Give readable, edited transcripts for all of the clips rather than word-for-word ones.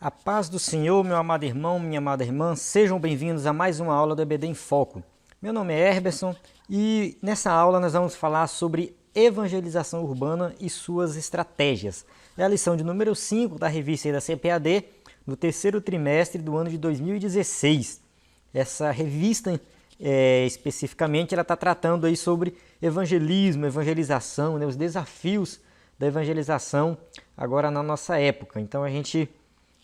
A paz do Senhor, meu amado irmão, minha amada irmã, sejam bem-vindos a mais uma aula do EBD em Foco. Meu nome é Herberson e nessa aula nós vamos falar sobre evangelização urbana e suas estratégias. É a lição de número 5 da revista da CPAD, no terceiro trimestre do ano de 2016. Essa revista, especificamente, ela está tratando aí sobre evangelismo, evangelização, né, os desafios da evangelização agora na nossa época. Então a gente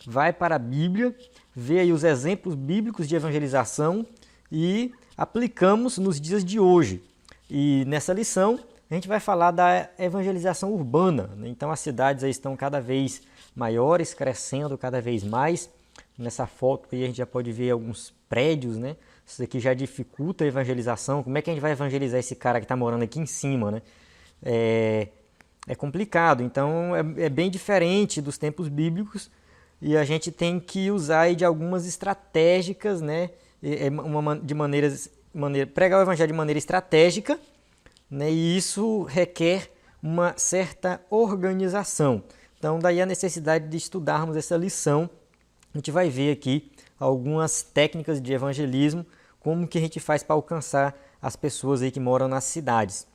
vai para a Bíblia, vê aí os exemplos bíblicos de evangelização e aplicamos nos dias de hoje. E nessa lição a gente vai falar da evangelização urbana, né? Então as cidades aí estão cada vez maiores, crescendo cada vez mais. Nessa foto aí a gente já pode ver alguns prédios, né? Isso aqui já dificulta a evangelização. Como é que a gente vai evangelizar esse cara que está morando aqui em cima, né? É complicado, então é bem diferente dos tempos bíblicos. E a gente tem que usar aí de algumas estratégicas, né? Pregar o evangelho de maneira estratégica, né? E isso requer uma certa organização. Então, daí a necessidade de estudarmos essa lição. A gente vai ver aqui algumas técnicas de evangelismo, como que a gente faz para alcançar as pessoas aí que moram nas cidades.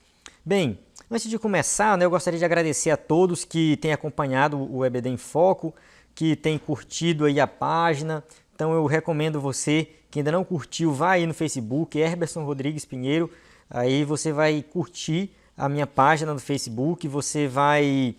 Bem, antes de começar, né, eu gostaria de agradecer a todos que têm acompanhado o EBD em Foco, que tem curtido aí a página. Então eu recomendo você que ainda não curtiu, vai aí no Facebook, Herberson Rodrigues Pinheiro, aí você vai curtir a minha página no Facebook, você vai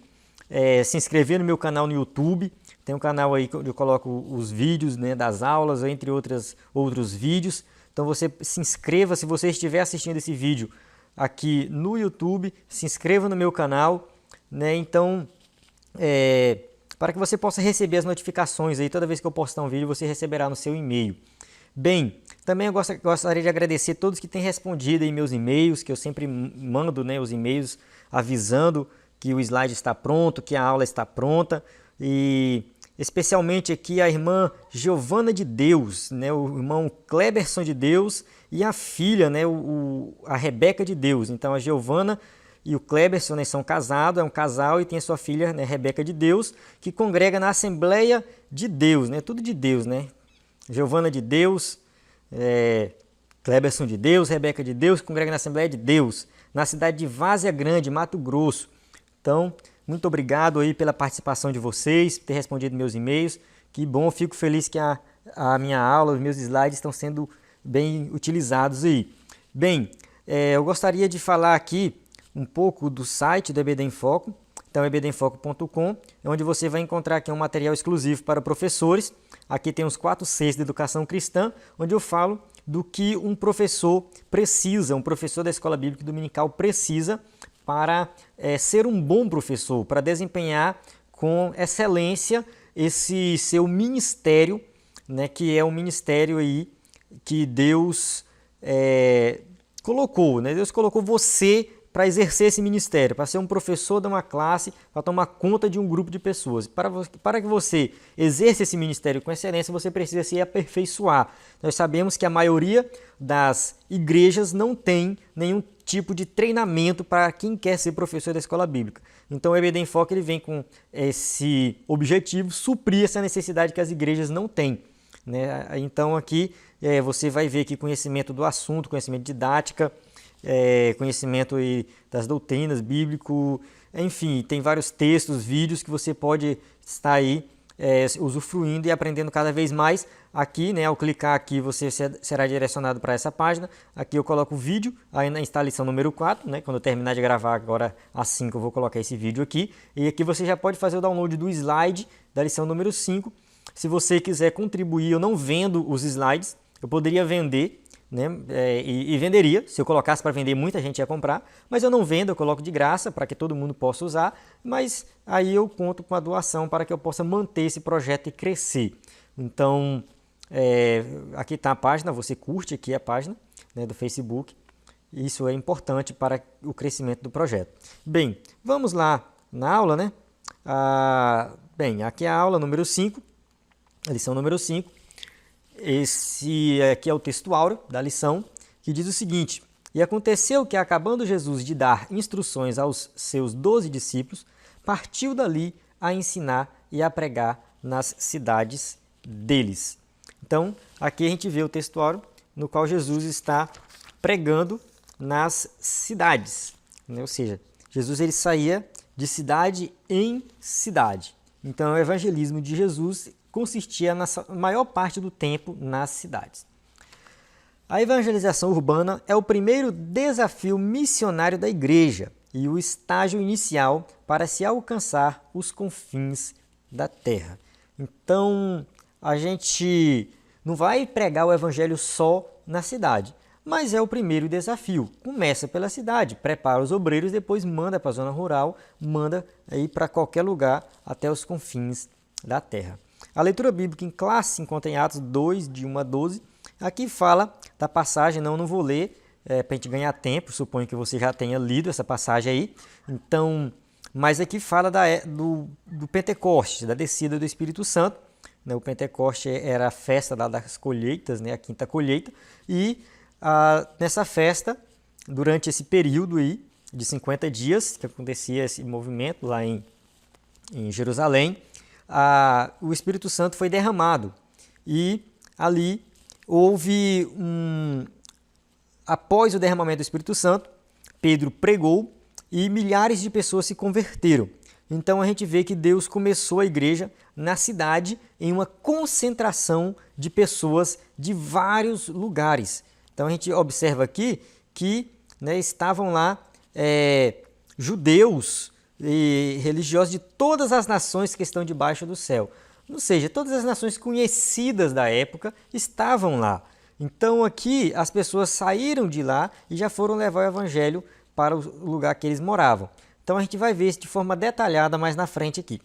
se inscrever no meu canal no YouTube, tem um canal aí onde eu coloco os vídeos, né, das aulas, entre outros vídeos. Então você se inscreva, se você estiver assistindo esse vídeo aqui no YouTube, se inscreva no meu canal, né? Então, para que você possa receber as notificações aí, toda vez que eu postar um vídeo, você receberá no seu e-mail. Bem, também eu gostaria de agradecer a todos que têm respondido aí meus e-mails, que eu sempre mando, né, os e-mails avisando que o slide está pronto, que a aula está pronta, e especialmente aqui a irmã Giovana de Deus, né, o irmão Kleberson de Deus e a filha, né, a Rebeca de Deus. Então a Giovana e o Kleberson, né, são casados, é um casal, e tem a sua filha, né, Rebeca de Deus, que congrega na Assembleia de Deus, né, tudo de Deus, né? Giovana de Deus, Kleberson de Deus, Rebeca de Deus, que congrega na Assembleia de Deus, na cidade de Várzea Grande, Mato Grosso. Então, muito obrigado aí pela participação de vocês, por ter respondido meus e-mails. Que bom, fico feliz que a minha aula, os meus slides estão sendo bem utilizados aí. Bem, eu gostaria de falar aqui um pouco do site do EBD em Foco, então ebdemfoco.com, onde você vai encontrar aqui um material exclusivo para professores. Aqui tem os 4 Cs de educação cristã, onde eu falo do que um professor precisa, um professor da Escola Bíblica Dominical precisa para ser um bom professor, para desempenhar com excelência esse seu ministério, né, que é um ministério aí que Deus colocou, né? Deus colocou você para exercer esse ministério, para ser um professor de uma classe, para tomar conta de um grupo de pessoas. Para que você exerça esse ministério com excelência, você precisa se aperfeiçoar. Nós sabemos que a maioria das igrejas não tem nenhum tipo de treinamento para quem quer ser professor da escola bíblica. Então o EBD em Foco ele vem com esse objetivo, suprir essa necessidade que as igrejas não têm, né? Então aqui você vai ver aqui conhecimento do assunto, conhecimento de didática, conhecimento aí das doutrinas bíblico, enfim, tem vários textos, vídeos que você pode estar aí usufruindo e aprendendo cada vez mais. Aqui, né, ao clicar aqui, você será direcionado para essa página. Aqui eu coloco o vídeo, aí está a lição número 4, né, quando eu terminar de gravar agora às 5 eu vou colocar esse vídeo aqui. E aqui você já pode fazer o download do slide da lição número 5. Se você quiser contribuir, eu não vendo os slides, eu poderia vender, né, e venderia, se eu colocasse para vender muita gente ia comprar, mas eu não vendo, eu coloco de graça para que todo mundo possa usar, mas aí eu conto com a doação para que eu possa manter esse projeto e crescer. Então, aqui está a página, você curte aqui a página, né, do Facebook, isso é importante para o crescimento do projeto. Bem, vamos lá na aula, né? Bem, aqui é a aula número 5, a lição número 5. Esse aqui é o texto áureo da lição, que diz o seguinte: E aconteceu que, acabando Jesus de dar instruções aos seus 12 discípulos, partiu dali a ensinar e a pregar nas cidades deles. Então, aqui a gente vê o textuário no qual Jesus está pregando nas cidades, né? Ou seja, Jesus ele saía de cidade em cidade. Então, o evangelismo de Jesus consistia na maior parte do tempo nas cidades. A evangelização urbana é o primeiro desafio missionário da igreja e o estágio inicial para se alcançar os confins da terra. Então, a gente não vai pregar o evangelho só na cidade, mas é o primeiro desafio. Começa pela cidade, prepara os obreiros, depois manda para a zona rural, manda aí para qualquer lugar até os confins da terra. A leitura bíblica em classe se encontra em Atos 2, de 1 a 12. Aqui fala da passagem, não vou ler, para a gente ganhar tempo, suponho que você já tenha lido essa passagem aí. Então, mas aqui fala do Pentecostes, da descida do Espírito Santo. O Pentecoste era a festa das colheitas, né, a quinta colheita, e nessa festa, durante esse período aí, de 50 dias, que acontecia esse movimento lá em Jerusalém, o Espírito Santo foi derramado. E ali houve após o derramamento do Espírito Santo, Pedro pregou e milhares de pessoas se converteram. Então a gente vê que Deus começou a igreja na cidade em uma concentração de pessoas de vários lugares. Então a gente observa aqui que, né, estavam lá judeus e religiosos de todas as nações que estão debaixo do céu. Ou seja, todas as nações conhecidas da época estavam lá. Então aqui as pessoas saíram de lá e já foram levar o evangelho para o lugar que eles moravam. Então a gente vai ver isso de forma detalhada mais na frente aqui.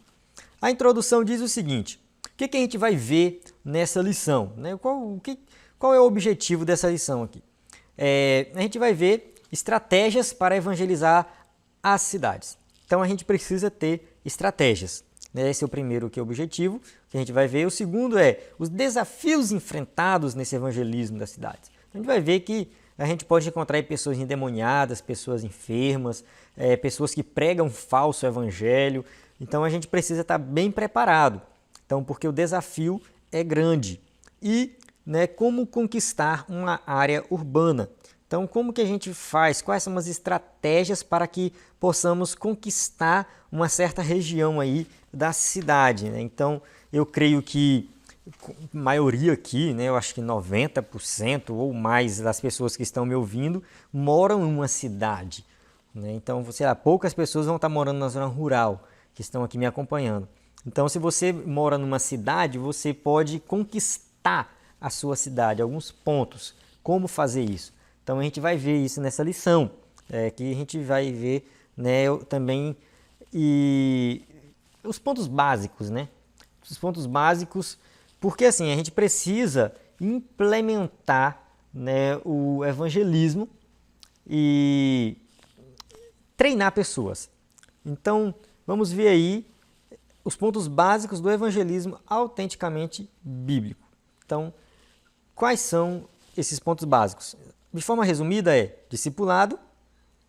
A introdução diz o seguinte: o que a gente vai ver nessa lição, né? Qual é o objetivo dessa lição aqui? A gente vai ver estratégias para evangelizar as cidades. Então a gente precisa ter estratégias. Esse é o primeiro objetivo que a gente vai ver. O segundo é os desafios enfrentados nesse evangelismo das cidades. A gente vai ver que a gente pode encontrar aí pessoas endemoniadas, pessoas enfermas, pessoas que pregam falso evangelho. Então a gente precisa estar bem preparado. Então, porque o desafio é grande. E, né, como conquistar uma área urbana. Então, como que a gente faz? Quais são as estratégias para que possamos conquistar uma certa região aí da cidade, né? Então, eu creio que a maioria aqui, né, eu acho que 90% ou mais das pessoas que estão me ouvindo moram em uma cidade, né? Então, poucas pessoas vão estar morando na zona rural, que estão aqui me acompanhando. Então, se você mora numa cidade, você pode conquistar a sua cidade, alguns pontos. Como fazer isso? Então, a gente vai ver isso nessa lição, que a gente vai ver, né, também os pontos básicos, né? Os pontos básicos, porque assim, a gente precisa implementar, né, o evangelismo e treinar pessoas. Então, vamos ver aí os pontos básicos do evangelismo autenticamente bíblico. Então, quais são esses pontos básicos? De forma resumida discipulado,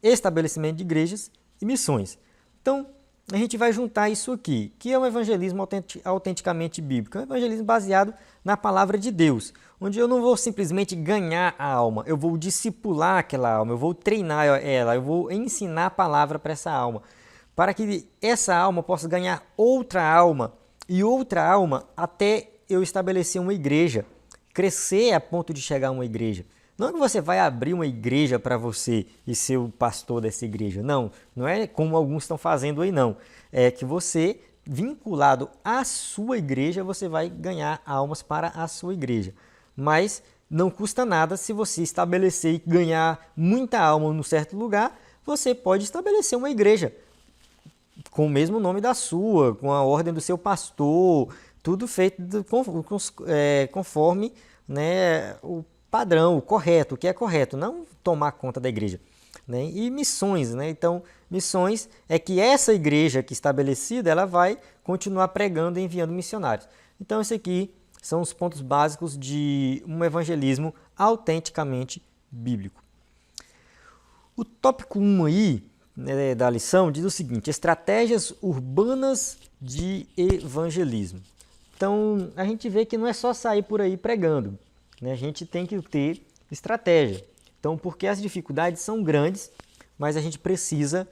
estabelecimento de igrejas e missões. Então, a gente vai juntar isso aqui, que é um evangelismo autenticamente bíblico. É um evangelismo baseado na palavra de Deus, onde eu não vou simplesmente ganhar a alma, eu vou discipular aquela alma, eu vou treinar ela, eu vou ensinar a palavra para essa alma, para que essa alma possa ganhar outra alma e outra alma até eu estabelecer uma igreja, crescer a ponto de chegar a uma igreja. Não é que você vai abrir uma igreja para você e ser o pastor dessa igreja. Não, não é como alguns estão fazendo aí, não. É que você, vinculado à sua igreja, você vai ganhar almas para a sua igreja. Mas não custa nada se você estabelecer e ganhar muita alma num certo lugar, você pode estabelecer uma igreja com o mesmo nome da sua, com a ordem do seu pastor, tudo feito conforme, né, o padrão, o correto, o que é correto, não tomar conta da igreja, né? E missões, né? Então, missões é que essa igreja que estabelecida, ela vai continuar pregando e enviando missionários. Então, esses aqui são os pontos básicos de um evangelismo autenticamente bíblico. O tópico 1 aí, né, da lição diz o seguinte: estratégias urbanas de evangelismo. Então, a gente vê que não é só sair por aí pregando, né? A gente tem que ter estratégia. Então, porque as dificuldades são grandes, mas a gente precisa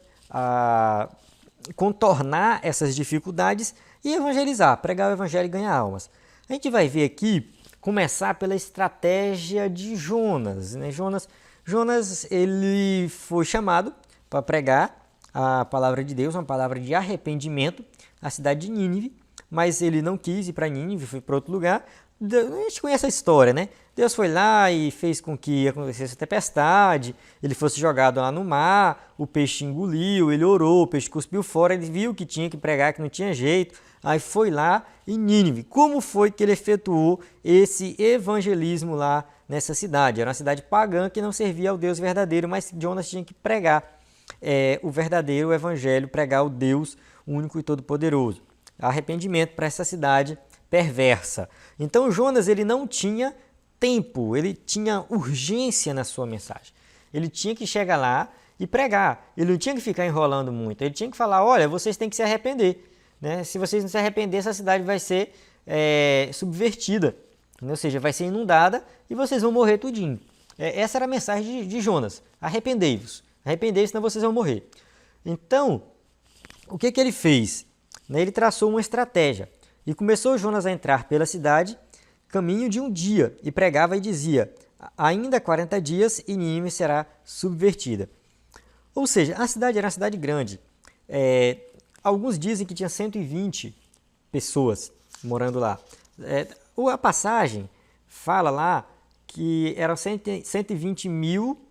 contornar essas dificuldades e evangelizar, pregar o evangelho e ganhar almas. A gente vai ver aqui, começar pela estratégia de Jonas, né? Jonas, ele foi chamado para pregar a palavra de Deus, uma palavra de arrependimento à cidade de Nínive, mas ele não quis ir para Nínive, foi para outro lugar. A gente conhece a história, né? Deus foi lá e fez com que acontecesse tempestade, ele fosse jogado lá no mar, o peixe engoliu, ele orou, o peixe cuspiu fora, ele viu que tinha que pregar, que não tinha jeito, aí foi lá em Nínive. Como foi que ele efetuou esse evangelismo lá nessa cidade? Era uma cidade pagã que não servia ao Deus verdadeiro, mas Jonas tinha que pregar o verdadeiro evangelho, pregar o Deus único e todo-poderoso. Arrependimento para essa cidade perversa. Então Jonas, ele não tinha tempo, ele tinha urgência na sua mensagem. Ele tinha que chegar lá e pregar. Ele não tinha que ficar enrolando muito. Ele tinha que falar, olha, vocês têm que se arrepender, né? Se vocês não se arrepender, essa cidade vai ser subvertida, né? Ou seja, vai ser inundada e vocês vão morrer tudinho. Essa era a mensagem de Jonas. Arrependei-vos. Arrependei-vos, senão vocês vão morrer. Então, o que ele fez? Ele traçou uma estratégia. E começou Jonas a entrar pela cidade, caminho de um dia, e pregava e dizia, ainda 40 dias e Nínive será subvertida. Ou seja, a cidade era uma cidade grande. Alguns dizem que tinha 120 pessoas morando lá. A passagem fala lá que eram 120 mil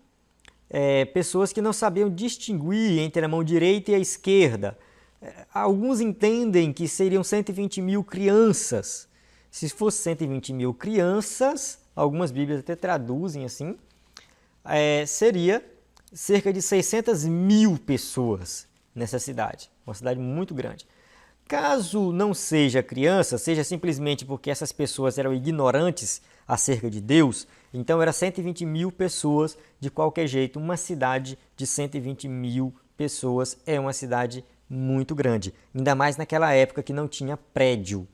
pessoas que não sabiam distinguir entre a mão direita e a esquerda. Alguns entendem que seriam 120 mil crianças. Se fosse 120 mil crianças, algumas bíblias até traduzem assim, seria cerca de 600 mil pessoas nessa cidade. Uma cidade muito grande. Caso não seja criança, seja simplesmente porque essas pessoas eram ignorantes acerca de Deus, então era 120 mil pessoas de qualquer jeito. Uma cidade de 120 mil pessoas é uma cidade muito grande, ainda mais naquela época que não tinha prédio,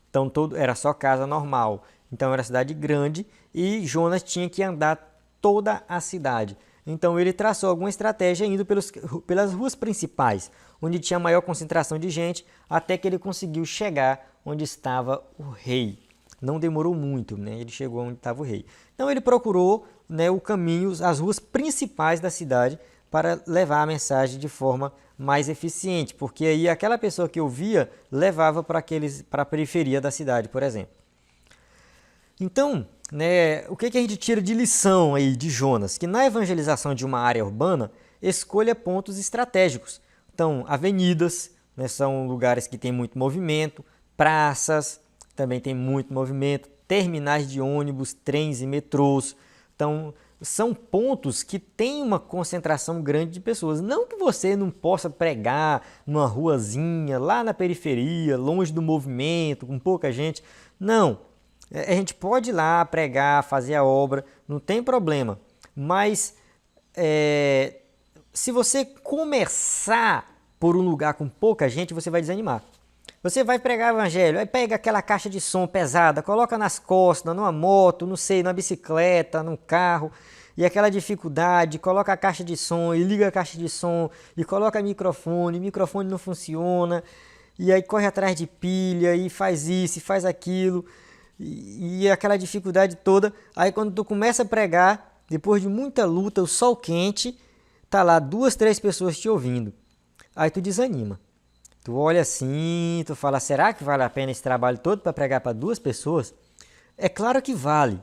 então era só casa normal, então era cidade grande e Jonas tinha que andar toda a cidade. Então ele traçou alguma estratégia indo pelas ruas principais, onde tinha maior concentração de gente, até que ele conseguiu chegar onde estava o rei. Não demorou muito, né? Ele chegou onde estava o rei. Então ele procurou, né, o caminho, as ruas principais da cidade, para levar a mensagem de forma mais eficiente, porque aí aquela pessoa que ouvia levava para a periferia da cidade, por exemplo. Então, né, o que a gente tira de lição aí de Jonas? Que na evangelização de uma área urbana, escolha pontos estratégicos. Então, avenidas, né, são lugares que tem muito movimento, praças também tem muito movimento, terminais de ônibus, trens e metrôs. Então, são pontos que têm uma concentração grande de pessoas. Não que você não possa pregar numa ruazinha, lá na periferia, longe do movimento, com pouca gente. Não. A gente pode ir lá pregar, fazer a obra, não tem problema. Mas se você começar por um lugar com pouca gente, você vai desanimar. Você vai pregar o evangelho, aí pega aquela caixa de som pesada, coloca nas costas, numa moto, não sei, numa bicicleta, num carro, e aquela dificuldade, coloca a caixa de som, e liga a caixa de som, e coloca o microfone não funciona, e aí corre atrás de pilha, e faz isso, e faz aquilo, e aquela dificuldade toda. Aí quando tu começa a pregar, depois de muita luta, o sol quente, tá lá 2, 3 pessoas te ouvindo. Aí tu desanima. Tu olha assim, tu fala, será que vale a pena esse trabalho todo para pregar para 2 pessoas? É claro que vale,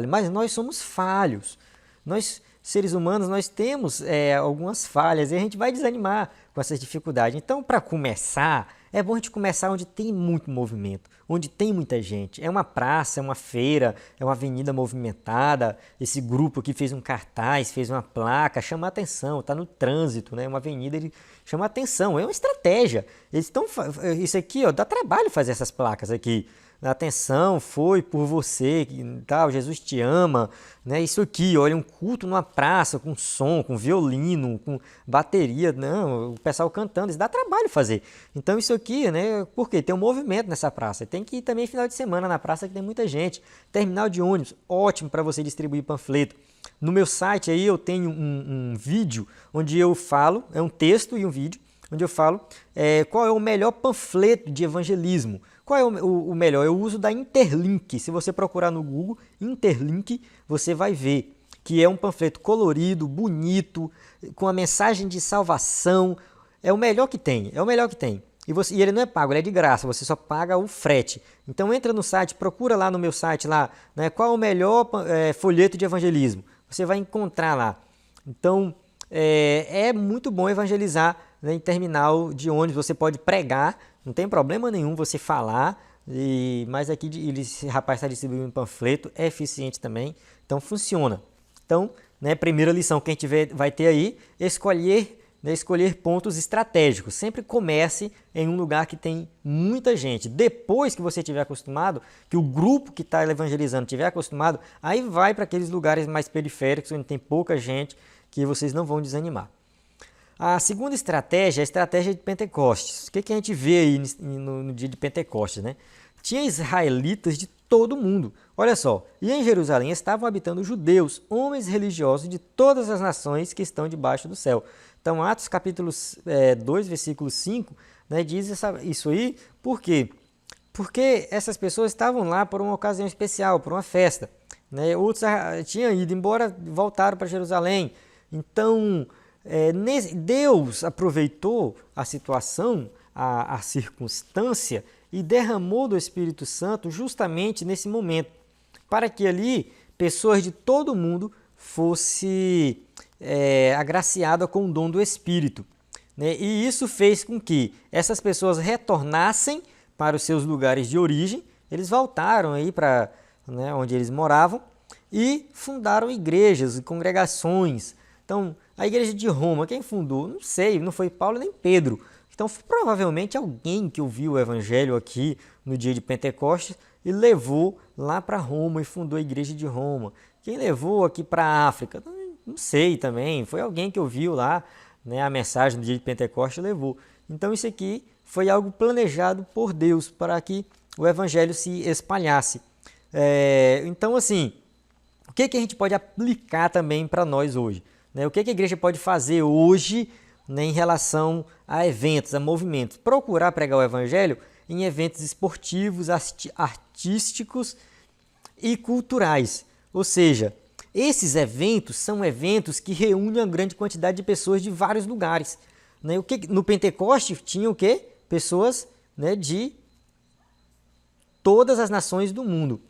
mas nós somos falhos. Nós, seres humanos, nós temos algumas falhas e a gente vai desanimar com essas dificuldades. Então, para começar, é bom a gente começar onde tem muito movimento, onde tem muita gente. É uma praça, é uma feira, é uma avenida movimentada. Esse grupo aqui fez um cartaz, fez uma placa, chama a atenção, está no trânsito, né? Uma avenida, ele chama a atenção, é uma estratégia. Isso aqui, ó, dá trabalho fazer essas placas aqui. Atenção, foi por você, tal, Jesus te ama, né? Isso aqui, olha, um culto numa praça com som, com violino, com bateria, não, pessoal cantando, isso dá trabalho fazer. Então isso aqui, né, por quê? Tem um movimento nessa praça. Tem que ir também final de semana na praça que tem muita gente. Terminal de ônibus, ótimo para você distribuir panfleto. No meu site aí eu tenho um vídeo onde eu falo, é um texto e um vídeo, onde eu falo qual é o melhor panfleto de evangelismo. Qual é o melhor? Eu uso da Interlink. Se você procurar no Google Interlink, você vai ver que é um panfleto colorido, bonito, com a mensagem de salvação. É o melhor que tem, é o melhor que tem. E ele não é pago, ele é de graça, você só paga o frete. Então entra no site, procura lá no meu site, lá, né, qual é o melhor folheto de evangelismo. Você vai encontrar lá. Então é muito bom evangelizar, né, em terminal de ônibus. Você pode pregar, não tem problema nenhum você falar, mas aqui esse rapaz está distribuindo um panfleto, é eficiente também, então funciona. Então, né, primeira lição que a gente vai ter aí, escolher pontos estratégicos. Sempre comece em um lugar que tem muita gente. Depois que você estiver acostumado, que o grupo que está evangelizando estiver acostumado, aí vai para aqueles lugares mais periféricos, onde tem pouca gente, que vocês não vão desanimar. A segunda estratégia é a estratégia de Pentecostes. O que a gente vê aí no dia de Pentecostes, né? Tinha israelitas de todo mundo. Olha só, e em Jerusalém estavam habitando judeus, homens religiosos de todas as nações que estão debaixo do céu. Então, Atos capítulo 2, versículo 5, né, diz isso aí. Por quê? Porque essas pessoas estavam lá por uma ocasião especial, por uma festa, né? Outros tinham ido embora, voltaram para Jerusalém. Então, Deus aproveitou a situação, a circunstância, e derramou do Espírito Santo justamente nesse momento, para que ali pessoas de todo mundo fossem agraciadas com o dom do Espírito, né? E isso fez com que essas pessoas retornassem para os seus lugares de origem. Eles voltaram aí para, né, onde eles moravam e fundaram igrejas e congregações. Então, a igreja de Roma, quem fundou? Não sei, não foi Paulo nem Pedro. Então, provavelmente alguém que ouviu o evangelho aqui no dia de Pentecostes e levou lá para Roma e fundou a igreja de Roma. Quem levou aqui para a África? Não sei também, foi alguém que ouviu lá, né, a mensagem do dia de Pentecostes e levou. Então, isso aqui foi algo planejado por Deus para que o evangelho se espalhasse. Então, assim, o que a gente pode aplicar também para nós hoje? O que a igreja pode fazer hoje, né, em relação a eventos, a movimentos? Procurar pregar o evangelho em eventos esportivos, artísticos e culturais. Ou seja, esses eventos são eventos que reúnem uma grande quantidade de pessoas de vários lugares. Né? No Pentecoste tinha o quê? Pessoas, né, de todas as nações do mundo.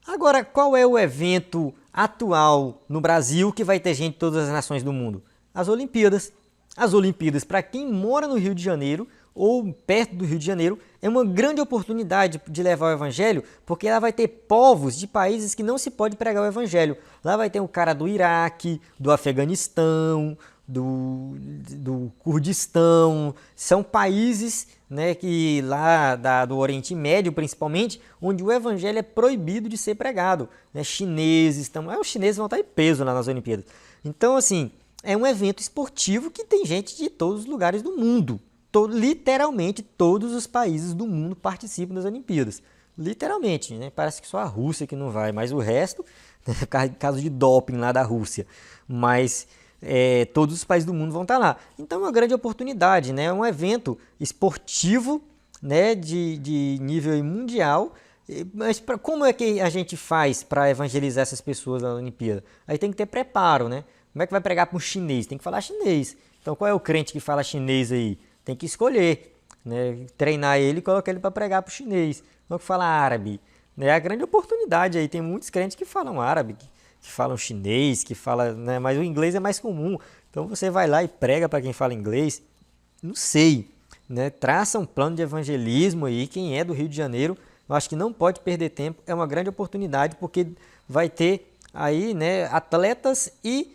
Agora, qual é o evento atual no Brasil que vai ter gente de todas as nações do mundo? As Olimpíadas. As Olimpíadas, para quem mora no Rio de Janeiro ou perto do Rio de Janeiro, é uma grande oportunidade de levar o evangelho, porque lá vai ter povos de países que não se pode pregar o evangelho. Lá vai ter o cara do Iraque, do Afeganistão, do Kurdistão. São países, né, que lá do Oriente Médio, principalmente, onde o evangelho é proibido de ser pregado. Né? Chineses, os chineses vão estar em peso lá nas Olimpíadas. Então, assim, é um evento esportivo que tem gente de todos os lugares do mundo. Literalmente todos os países do mundo participam das Olimpíadas. Literalmente, né? Parece que só a Rússia que não vai, mas o resto, né, caso de doping lá da Rússia. Mas todos os países do mundo vão estar lá. Então é uma grande oportunidade, né? É um evento esportivo, né, de nível mundial. Mas como é que a gente faz para evangelizar essas pessoas na Olimpíada? Aí tem que ter preparo, né? Como é que vai pregar para um chinês? Tem que falar chinês. Então qual é o crente que fala chinês aí? Tem que escolher, né? Treinar ele e colocar ele para pregar para o chinês. Não que fala árabe. É a grande oportunidade aí. Tem muitos crentes que falam árabe, que falam chinês, que falam, né? Mas o inglês é mais comum. Então você vai lá e prega para quem fala inglês. Não sei, né? Traça um plano de evangelismo aí. Quem é do Rio de Janeiro, eu acho que não pode perder tempo. É uma grande oportunidade, porque vai ter aí, né, atletas e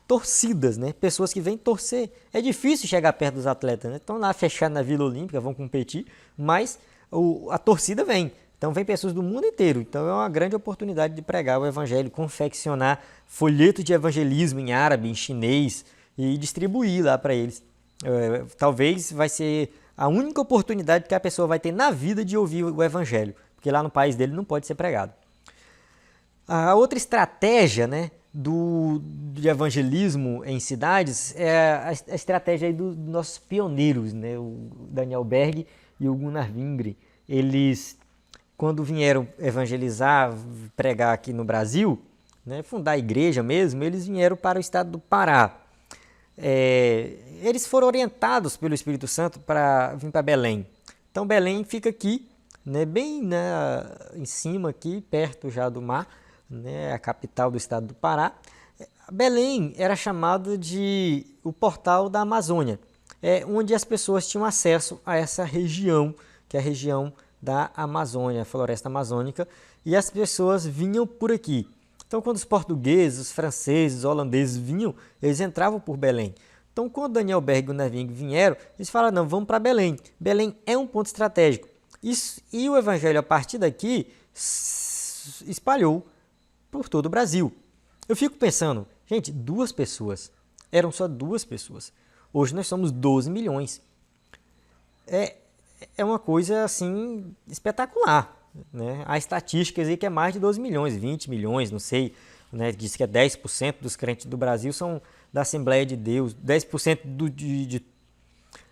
torcidas, né? Pessoas que vêm torcer. É difícil chegar perto dos atletas, né? Estão lá fechados na Vila Olímpica, vão competir, mas a torcida vem. Então vem pessoas do mundo inteiro. Então é uma grande oportunidade de pregar o evangelho, confeccionar folhetos de evangelismo em árabe, em chinês e distribuir lá para eles. Talvez vai ser a única oportunidade que a pessoa vai ter na vida de ouvir o evangelho, porque lá no país dele não pode ser pregado. A outra estratégia, né, de evangelismo em cidades é a estratégia aí dos nossos pioneiros, né, o Daniel Berg e o Gunnar Wingren. Eles, quando vieram evangelizar, pregar aqui no Brasil, né, fundar a igreja mesmo, eles vieram para o estado do Pará. Eles foram orientados pelo Espírito Santo para vir para Belém. Então Belém fica aqui, né, bem em cima aqui, perto já do mar, né, a capital do estado do Pará. Belém era chamado de o portal da Amazônia, onde as pessoas tinham acesso a essa região, que é a região da Amazônia, a floresta amazônica, e as pessoas vinham por aqui. Então, quando os portugueses, os franceses, os holandeses vinham, eles entravam por Belém. Então, quando Daniel Berg e Gunnar Wingren vieram, eles falaram, não, vamos para Belém. Belém é um ponto estratégico. E o evangelho, a partir daqui, espalhou por todo o Brasil. Eu fico pensando, gente, 2 pessoas. Eram só 2 pessoas. Hoje nós somos 12 milhões. É uma coisa, assim, espetacular. Né? Há estatísticas aí que é mais de 12 milhões, 20 milhões, não sei, né? Diz que 10% dos crentes do Brasil são da Assembleia de Deus, 10%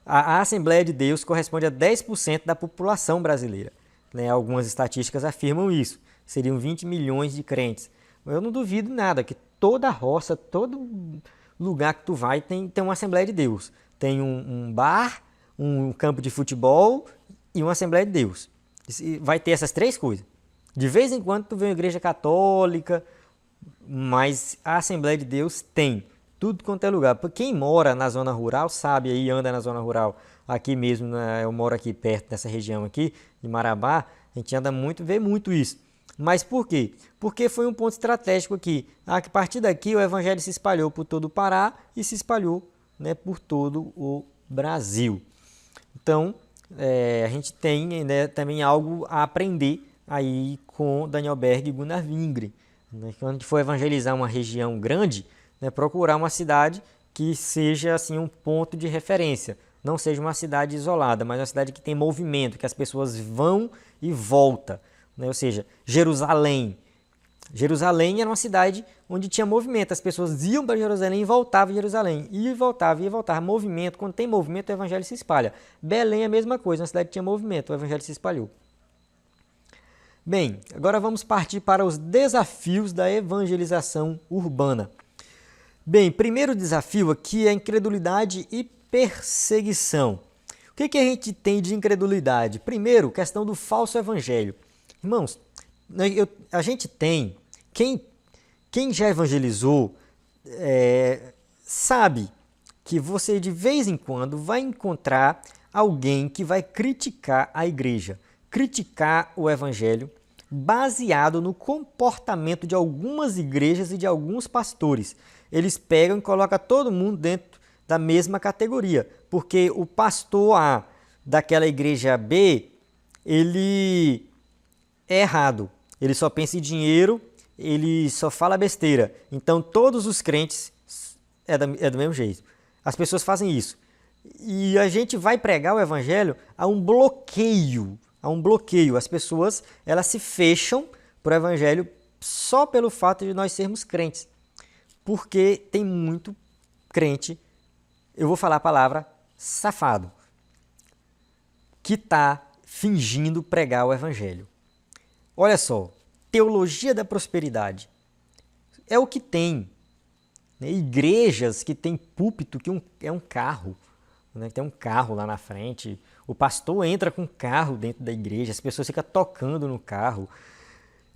a Assembleia de Deus corresponde a 10% da população brasileira. Né? Algumas estatísticas afirmam isso, seriam 20 milhões de crentes. Eu não duvido nada, que toda roça, todo lugar que tu vai tem uma Assembleia de Deus. Tem um bar, um campo de futebol e uma Assembleia de Deus. Vai ter essas 3 coisas. De vez em quando tu vê uma igreja católica, mas a Assembleia de Deus tem tudo quanto é lugar. Quem mora na zona rural sabe aí, anda na zona rural. Aqui mesmo, eu moro aqui perto dessa região aqui, de Marabá, a gente anda muito, vê muito isso. Mas por quê? Porque foi um ponto estratégico aqui. A partir daqui o evangelho se espalhou por todo o Pará e se espalhou, né, por todo o Brasil. Então, a gente tem, né, também algo a aprender aí com Daniel Berg e Gunnar Wingren. Né? Quando a gente for evangelizar uma região grande, né, procurar uma cidade que seja assim, um ponto de referência. Não seja uma cidade isolada, mas uma cidade que tem movimento, que as pessoas vão e voltam. Né? Ou seja, Jerusalém. Jerusalém era uma cidade onde tinha movimento. As pessoas iam para Jerusalém e voltavam a Jerusalém. Ia e voltava. Movimento. Quando tem movimento, o evangelho se espalha. Belém é a mesma coisa. Uma cidade que tinha movimento, o evangelho se espalhou. Bem, agora vamos partir para os desafios da evangelização urbana. Bem, primeiro desafio aqui é a incredulidade e perseguição. O que a gente tem de incredulidade? Primeiro, questão do falso evangelho. Irmãos, a gente tem, quem já evangelizou sabe que você de vez em quando vai encontrar alguém que vai criticar a igreja, criticar o evangelho, baseado no comportamento de algumas igrejas e de alguns pastores. Eles pegam e colocam todo mundo dentro da mesma categoria, porque o pastor A daquela igreja B, ele é errado, ele só pensa em dinheiro, ele só fala besteira. Então todos os crentes é do mesmo jeito. As pessoas fazem isso. E a gente vai pregar o evangelho a um bloqueio. As pessoas, elas se fecham para o evangelho só pelo fato de nós sermos crentes. Porque tem muito crente, eu vou falar a palavra safado, que está fingindo pregar o evangelho. Olha só, teologia da prosperidade é o que tem. Né? Igrejas que tem púlpito que é um carro, né? Tem um carro lá na frente, o pastor entra com um carro dentro da igreja, as pessoas ficam tocando no carro,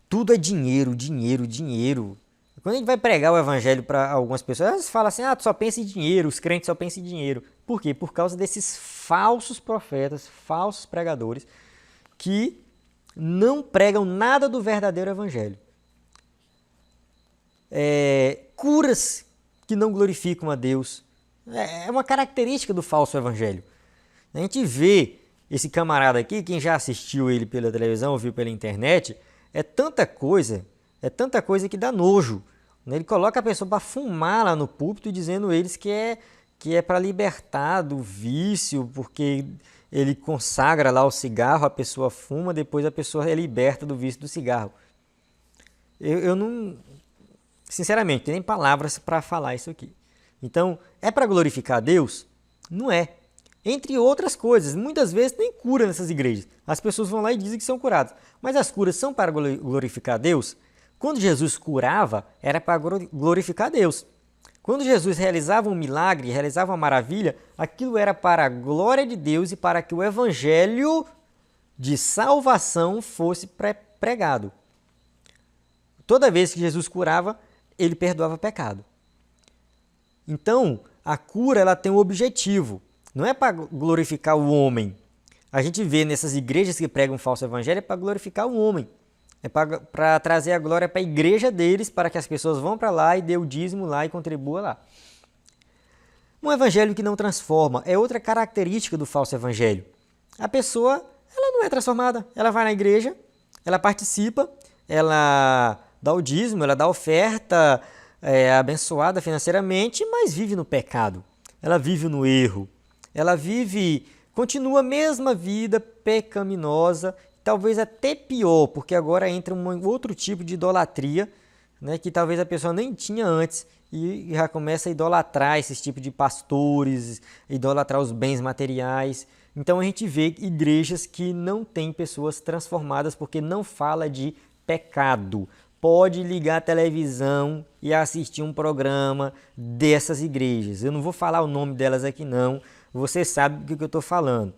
tudo é dinheiro, dinheiro, dinheiro. Quando a gente vai pregar o evangelho para algumas pessoas, elas falam assim, tu só pensa em dinheiro, os crentes só pensam em dinheiro. Por quê? Por causa desses falsos profetas, falsos pregadores, que não pregam nada do verdadeiro evangelho. Curas que não glorificam a Deus. É uma característica do falso evangelho. A gente vê esse camarada aqui, quem já assistiu ele pela televisão ou viu pela internet, é tanta coisa que dá nojo. Ele coloca a pessoa para fumar lá no púlpito, dizendo eles que que é para libertar do vício, porque ele consagra lá o cigarro, a pessoa fuma, depois a pessoa é liberta do vício do cigarro. Eu não, sinceramente, tenho nem palavras para falar isso aqui. Então, é para glorificar a Deus? Não é. Entre outras coisas, muitas vezes tem cura nessas igrejas. As pessoas vão lá e dizem que são curadas. Mas as curas são para glorificar a Deus? Quando Jesus curava, era para glorificar a Deus. Quando Jesus realizava um milagre, realizava uma maravilha, aquilo era para a glória de Deus e para que o evangelho de salvação fosse pregado. Toda vez que Jesus curava, ele perdoava pecado. Então, a cura ela tem um objetivo. Não é para glorificar o homem. A gente vê nessas igrejas que pregam falso evangelho é para glorificar o homem. É para trazer a glória para a igreja deles, para que as pessoas vão para lá e dê o dízimo lá e contribua lá. Um evangelho que não transforma é outra característica do falso evangelho. A pessoa ela não é transformada. Ela vai na igreja, ela participa, ela dá o dízimo, ela dá a oferta, é abençoada financeiramente, mas vive no pecado. Ela vive no erro. Ela continua a mesma vida pecaminosa, talvez até pior, porque agora entra um outro tipo de idolatria, né, que talvez a pessoa nem tinha antes e já começa a idolatrar esses tipos de pastores, idolatrar os bens materiais. Então a gente vê igrejas que não têm pessoas transformadas porque não fala de pecado. Pode ligar a televisão e assistir um programa dessas igrejas. Eu não vou falar o nome delas aqui não, você sabe do que eu estou falando.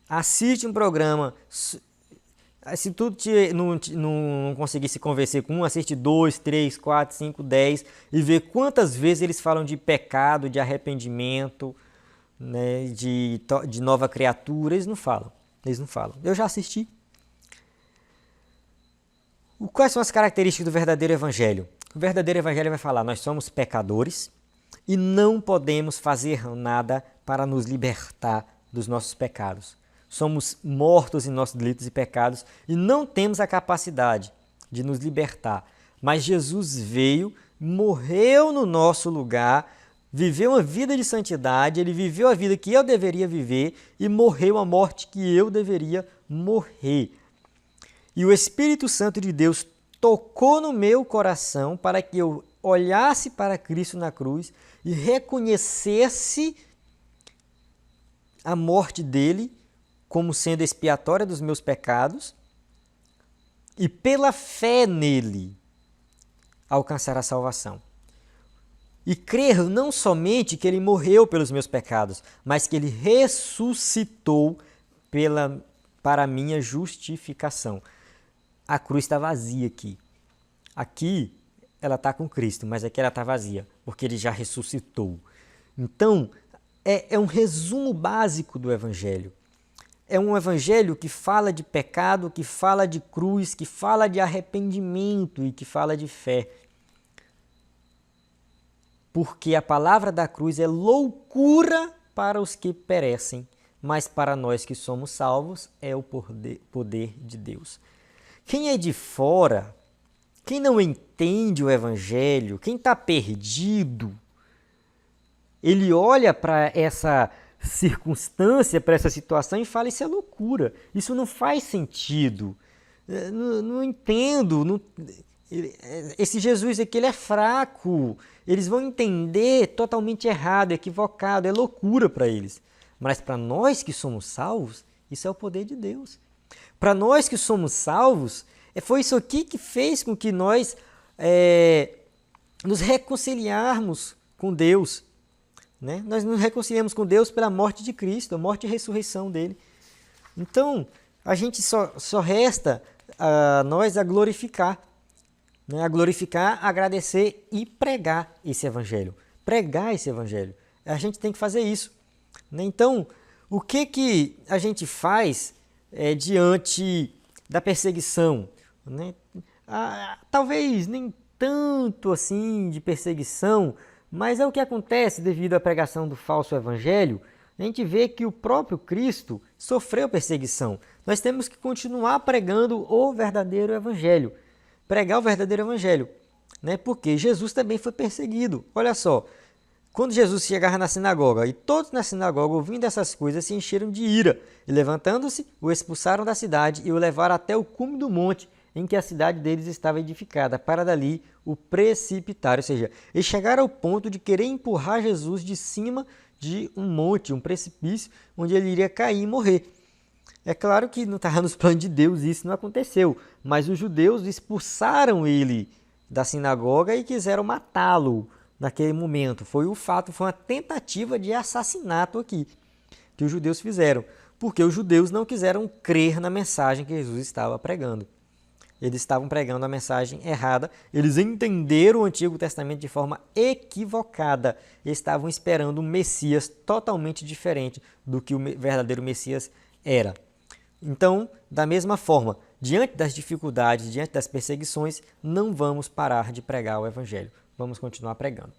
Assiste um programa, se tu não conseguir se convencer com um, assiste 2, 3, 4, 5, 10 e vê quantas vezes eles falam de pecado, de arrependimento, né, de nova criatura. Eles não falam. Eu já assisti. Quais são as características do verdadeiro evangelho? O verdadeiro evangelho vai falar: nós somos pecadores e não podemos fazer nada para nos libertar dos nossos pecados. Somos mortos em nossos delitos e pecados e não temos a capacidade de nos libertar. Mas Jesus veio, morreu no nosso lugar, viveu uma vida de santidade, ele viveu a vida que eu deveria viver e morreu a morte que eu deveria morrer. E o Espírito Santo de Deus tocou no meu coração para que eu olhasse para Cristo na cruz e reconhecesse a morte dele como sendo expiatória dos meus pecados e pela fé nele alcançar a salvação. E crer não somente que ele morreu pelos meus pecados, mas que ele ressuscitou para a minha justificação. A cruz está vazia aqui. Aqui ela está com Cristo, mas aqui ela está vazia, porque ele já ressuscitou. Então, é um resumo básico do Evangelho. É um Evangelho que fala de pecado, que fala de cruz, que fala de arrependimento e que fala de fé. Porque a palavra da cruz é loucura para os que perecem, mas para nós que somos salvos é o poder de Deus. Quem é de fora, quem não entende o Evangelho, quem está perdido, ele olha para essa circunstância, para essa situação e fala: isso é loucura, isso não faz sentido, não entendo, esse Jesus aqui ele é fraco, eles vão entender totalmente errado, equivocado, é loucura para eles. Mas para nós que somos salvos, isso é o poder de Deus. Para nós que somos salvos, foi isso aqui que fez com que nós nos reconciliarmos com Deus. Né? Nós nos reconciliamos com Deus pela morte de Cristo, a morte e a ressurreição dele. Então, a gente só resta a nós a glorificar. Né? A glorificar, agradecer e pregar esse evangelho. Pregar esse evangelho. A gente tem que fazer isso. Né? Então, o que a gente faz diante da perseguição? Né? Talvez nem tanto assim de perseguição, mas é o que acontece devido à pregação do falso evangelho. A gente vê que o próprio Cristo sofreu perseguição. Nós temos que continuar pregando o verdadeiro evangelho. Pregar o verdadeiro evangelho. Né? Porque Jesus também foi perseguido. Olha só, Quando Jesus chegava na sinagoga, e todos na sinagoga, ouvindo essas coisas, se encheram de ira, e levantando-se, o expulsaram da cidade e o levaram até o cume do monte, em que a cidade deles estava edificada, para dali o precipitaram. Ou seja, eles chegaram ao ponto de querer empurrar Jesus de cima de um monte, um precipício, onde ele iria cair e morrer. É claro que não estava nos planos de Deus, isso não aconteceu, mas os judeus expulsaram ele da sinagoga e quiseram matá-lo naquele momento. Foi uma tentativa de assassinato aqui que os judeus fizeram, porque os judeus não quiseram crer na mensagem que Jesus estava pregando. Eles estavam pregando a mensagem errada, eles entenderam o Antigo Testamento de forma equivocada, eles estavam esperando um Messias totalmente diferente do que o verdadeiro Messias era. Então, da mesma forma, diante das dificuldades, diante das perseguições, não vamos parar de pregar o Evangelho. Vamos continuar pregando.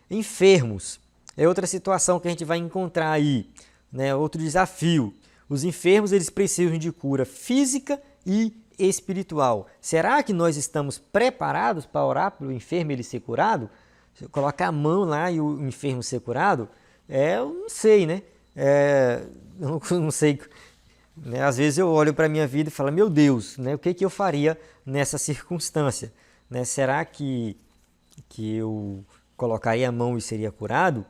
Enfermos é outra situação que a gente vai encontrar aí, né? Outro desafio. Os enfermos, eles precisam de cura física e espiritual. Será que nós estamos preparados para orar para o enfermo ele ser curado? Colocar a mão lá e o enfermo ser curado? Eu não sei, né? Eu não sei. Né? Às vezes eu olho para a minha vida e falo, meu Deus, né? O que eu faria nessa circunstância? Né? Será que eu colocaria a mão e seria curado?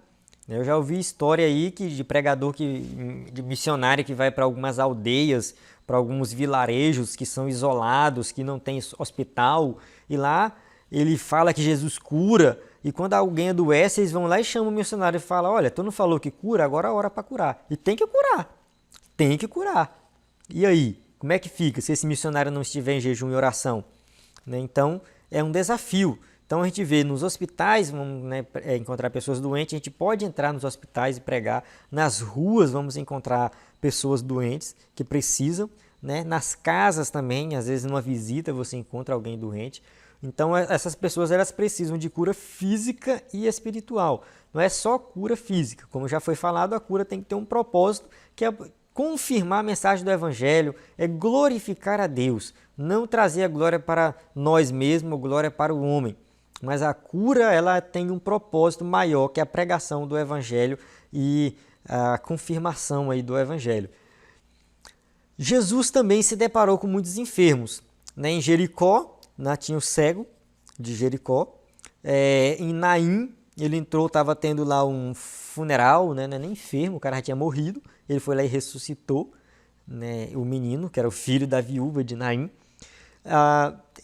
Eu já ouvi história aí de pregador, de missionário que vai para algumas aldeias, para alguns vilarejos que são isolados, que não tem hospital, e lá ele fala que Jesus cura, e quando alguém adoece, eles vão lá e chamam o missionário e falam, olha, tu não falou que cura, agora é a hora para curar. E tem que curar. Tem que curar. E aí, como é que fica se esse missionário não estiver em jejum e oração? Né? Então, é um desafio. Então, a gente vê nos hospitais, vamos encontrar pessoas doentes, a gente pode entrar nos hospitais e pregar. Nas ruas, vamos encontrar pessoas doentes que precisam. Né? Nas casas também, às vezes numa visita você encontra alguém doente. Então, essas pessoas elas precisam de cura física e espiritual. Não é só cura física. Como já foi falado, a cura tem que ter um propósito, que é confirmar a mensagem do Evangelho, é glorificar a Deus, não trazer a glória para nós mesmos, a glória para o homem. Mas a cura ela tem um propósito maior, que é a pregação do Evangelho e a confirmação aí do Evangelho. Jesus também se deparou com muitos enfermos. Né? Em Jericó, tinha o cego de Jericó. Em Naim, ele entrou, estava tendo lá um funeral, né? Não é nem enfermo, o cara já tinha morrido. Ele foi lá e ressuscitou, né? O menino, que era o filho da viúva de Naim.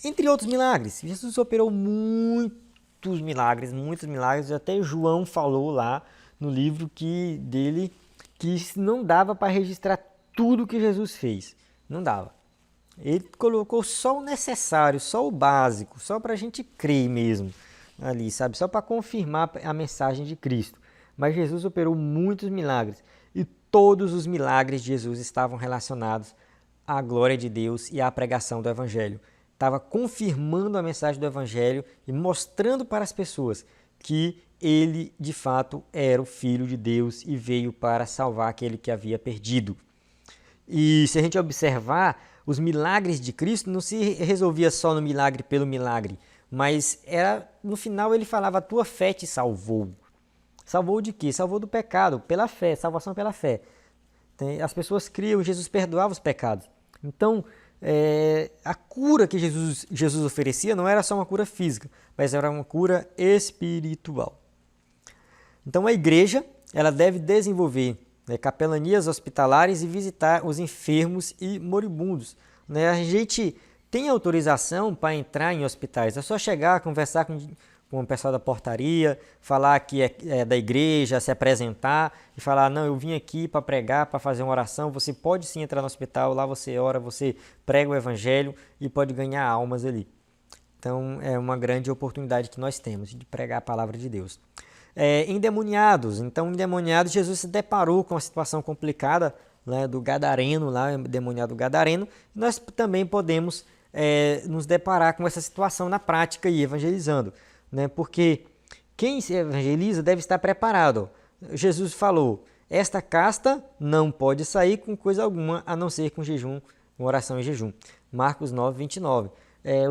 Entre outros milagres, Jesus operou muitos milagres, até João falou lá no livro dele que não dava para registrar tudo que Jesus fez, não dava. Ele colocou só o necessário, só o básico, só para a gente crer mesmo, ali, sabe? Só para confirmar a mensagem de Cristo. Mas Jesus operou muitos milagres e todos os milagres de Jesus estavam relacionados à glória de Deus e à pregação do Evangelho. Estava confirmando a mensagem do Evangelho e mostrando para as pessoas que ele, de fato, era o Filho de Deus e veio para salvar aquele que havia perdido. E se a gente observar, os milagres de Cristo não se resolvia só no milagre pelo milagre, mas no final ele falava, a tua fé te salvou. Salvou de quê? Salvou do pecado, pela fé, salvação pela fé. As pessoas criam, Jesus perdoava os pecados. Então, a cura que Jesus oferecia não era só uma cura física, mas era uma cura espiritual. Então, a igreja ela deve desenvolver capelanias hospitalares e visitar os enfermos e moribundos. A gente tem autorização para entrar em hospitais, é só chegar, conversar com o pessoal da portaria, falar que é da igreja, se apresentar e falar, não, eu vim aqui para pregar, para fazer uma oração, você pode sim entrar no hospital, lá você ora, você prega o Evangelho e pode ganhar almas ali. Então, é uma grande oportunidade que nós temos de pregar a palavra de Deus. Endemoniados. Então, endemoniados, Jesus se deparou com uma situação complicada, né, do gadareno, lá, o endemoniado gadareno. Nós também podemos nos deparar com essa situação na prática e evangelizando. Né, porque quem se evangeliza deve estar preparado. Jesus falou, esta casta não pode sair com coisa alguma, a não ser com jejum, com oração e jejum. Marcos 9, 29.